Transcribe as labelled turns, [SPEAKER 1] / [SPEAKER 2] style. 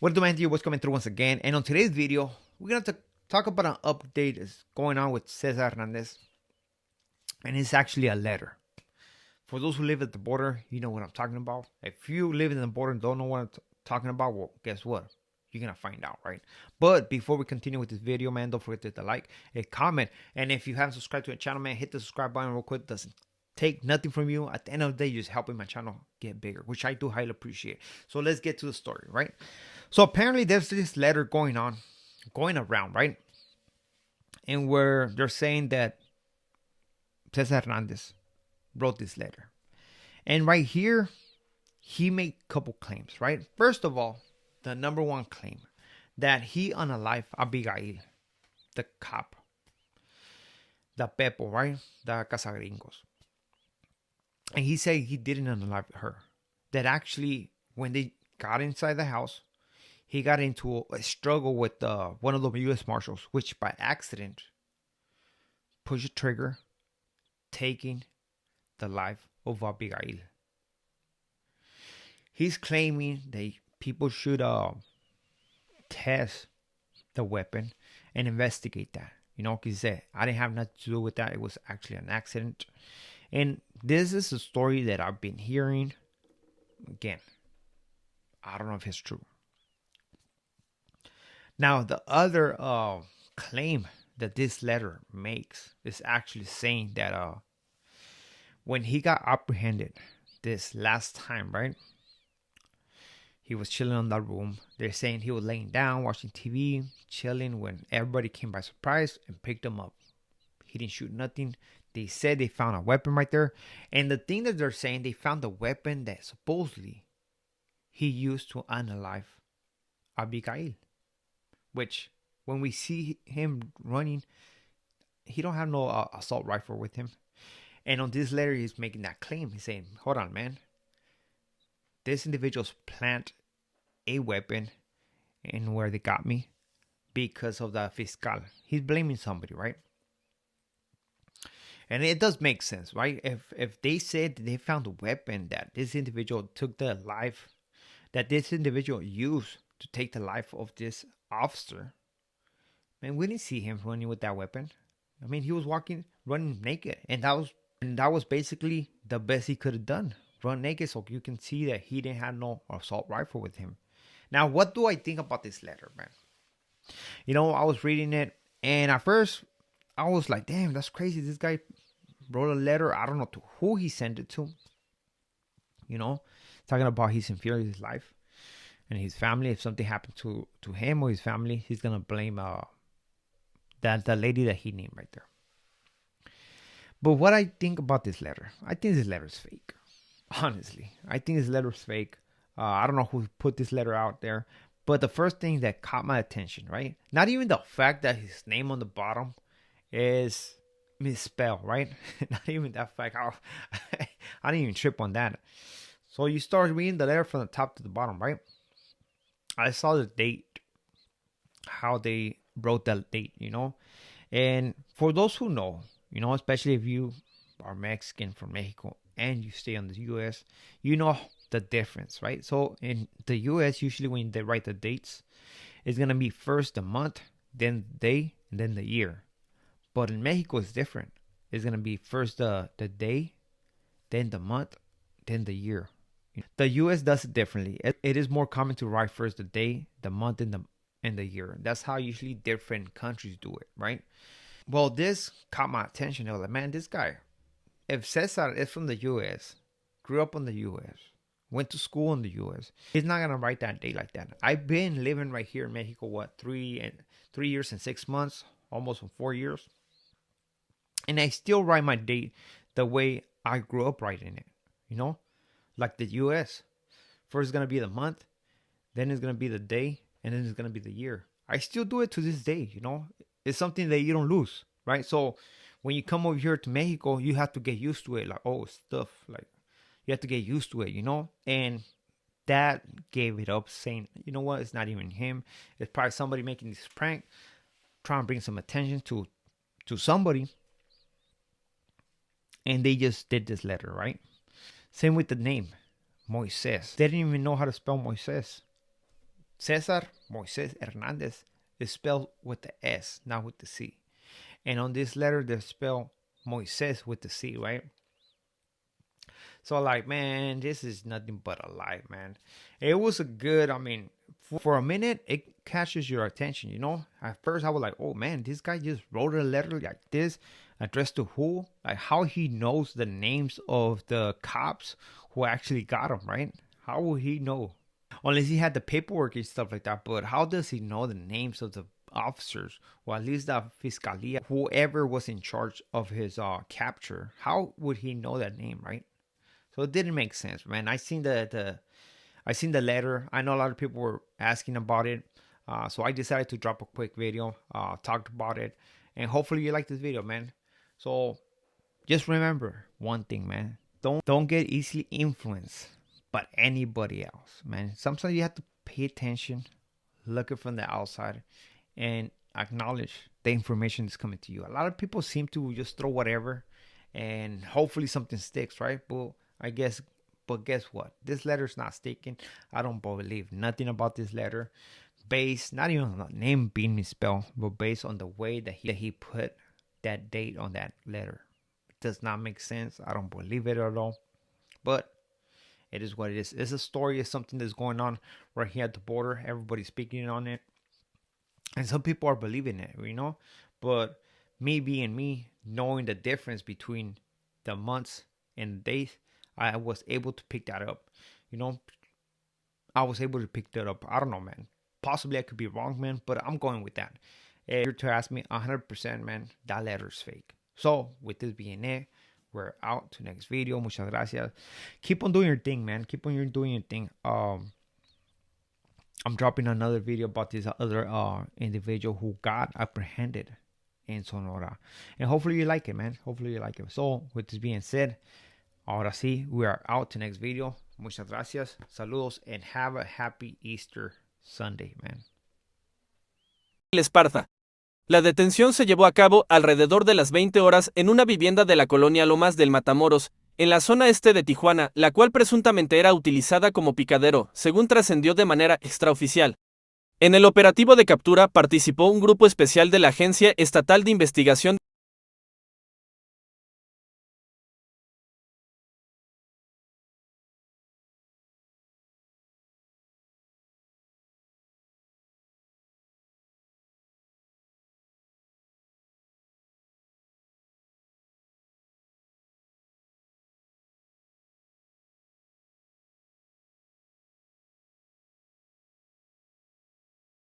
[SPEAKER 1] What do man do? What's coming through once again? And on today's video, we're gonna talk about an update that's going on with Cesar Hernandez, and it's actually a letter. For those who live at the border, you know what I'm talking about. If you live in the border and don't know what I'm talking about, well, guess what? You're gonna find out, right? But before we continue with this video, man, don't forget to hit the like, a comment, and if you haven't subscribed to the channel, man, hit the subscribe button real quick. It doesn't take nothing from you. At the end of the day, you're just helping my channel get bigger, which I do highly appreciate. So let's get to the story, right? So apparently there's this letter going around, right? And where they're saying that Cesar Hernandez wrote this letter. And right here, he made a couple claims, right? First of all, the number one claim, that he unalived Abigail, the cop, the Pepo, right? The Casagringos. And he said he didn't unalive her. That actually, when they got inside the house, he got into a struggle with one of the U.S. Marshals, which by accident pushed a trigger, taking the life of Abigail. He's claiming that people should test the weapon and investigate that. You know, because he said, I didn't have nothing to do with that. It was actually an accident. And this is a story that I've been hearing. Again, I don't know if it's true. Now, the other claim that this letter makes is actually saying that when he got apprehended this last time, right? He was chilling in that room. They're saying he was laying down, watching TV, chilling, when everybody came by surprise and picked him up. He didn't shoot nothing. They said they found a weapon right there. And the thing that they're saying, they found the weapon that supposedly he used to unalive Abigail. Which, when we see him running, he don't have no assault rifle with him. And on this letter, he's making that claim. He's saying, hold on, man. This individual's plant a weapon in where they got me because of the fiscal. He's blaming somebody, right? And it does make sense, right? If they said they found a weapon that this individual took the life, that this individual used to take the life of this officer, man, we didn't see him running with that weapon. I mean, he was running naked, and that was basically the best he could have done. Run naked, so you can see that he didn't have no assault rifle with him. Now, what do I think about this letter, man? You know, I was reading it, and at first, I was like, damn, that's crazy. This guy wrote a letter. I don't know to who he sent it to. You know, talking about his inferior's life and his family. If something happened to him or his family, he's going to blame the lady that he named right there. But what I think about this letter, I think this letter is fake. Honestly, I think this letter is fake. I don't know who put this letter out there. But the first thing that caught my attention, right? Not even the fact that his name on the bottom is misspelled, right? Not even that fact. I didn't even trip on that. So you start reading the letter from the top to the bottom, right? I saw the date, how they wrote that date, you know? And for those who know, you know, especially if you are Mexican from Mexico and you stay in the U.S., you know the difference, right? So in the U.S., usually when they write the dates, it's going to be first the month, then the day, and then the year. But in Mexico, it's different. It's going to be first the day, then the month, then the year. The U.S. does it differently. It is more common to write first the day, the month, and the year. That's how usually different countries do it, right? Well, this caught my attention. I was like, man, this guy, if Cesar is from the U.S., grew up in the U.S., went to school in the U.S., he's not going to write that date like that. I've been living right here in Mexico, 3 years and 6 months, almost 4 years. And I still write my date the way I grew up writing it, you know, like the U.S. First it's going to be the month, then it's going to be the day, and then it's going to be the year. I still do it to this day, you know. It's something that you don't lose, right? So when you come over here to Mexico, you have to get used to it. Like, oh, stuff. Like, you have to get used to it, you know? And that gave it up, saying, you know what? It's not even him. It's probably somebody making this prank, trying to bring some attention to somebody. And they just did this letter, right? Same with the name, Moises. They didn't even know how to spell Moises. Cesar Moises Hernandez is spelled with the S, not with the C. And on this letter, they spell Moises with the C, right? So like, man, this is nothing but a lie, man. It was a good, I mean, for a minute, it catches your attention, you know? At first, I was like, oh man, this guy just wrote a letter like this, addressed to who? Like, how he knows the names of the cops who actually got him, right? How will he know? Unless he had the paperwork and stuff like that. But how does he know the names of the officers, or at least the fiscalia, whoever was in charge of his capture? How would he know that name, right? So it didn't make sense, man. I seen the letter. I know a lot of people were asking about it, so I decided to drop a quick video, talked about it, and hopefully you like this video, man. So just remember one thing, man. Don't get easily influenced by anybody else, man. Sometimes you have to pay attention, look it from the outside, and acknowledge the information that's coming to you. A lot of people seem to just throw whatever, and hopefully something sticks, right? But guess what? This letter's not sticking. I don't believe nothing about this letter. Based, not even on the name being misspelled, but based on the way that he put that date on that letter. It does not make sense. I don't believe it at all. But it is what it is. It's a story. It's something that's going on right here at the border. Everybody's speaking on it. And some people are believing it, you know? But me being me, knowing the difference between the months and the days, I was able to pick that up. You know, I was able to pick that up. I don't know, man. Possibly I could be wrong, man, but I'm going with that. If you're to ask me, 100%, man, that letter's fake. So, with this being it, we're out to next video. Muchas gracias. Keep on doing your thing, man. Keep on doing your thing. I'm dropping another video about this other individual who got apprehended in Sonora. And hopefully you like it, man. Hopefully you like it. So, with this being said, ahora sí, we are out to next video. Muchas gracias. Saludos and have a happy Easter Sunday, man.
[SPEAKER 2] Esparza. La detención se llevó a cabo alrededor de las 20 horas en una vivienda de la colonia Lomas del Matamoros, en la zona este de Tijuana, la cual presuntamente era utilizada como picadero, según trascendió de manera extraoficial. En el operativo de captura participó un grupo especial de la Agencia Estatal de Investigación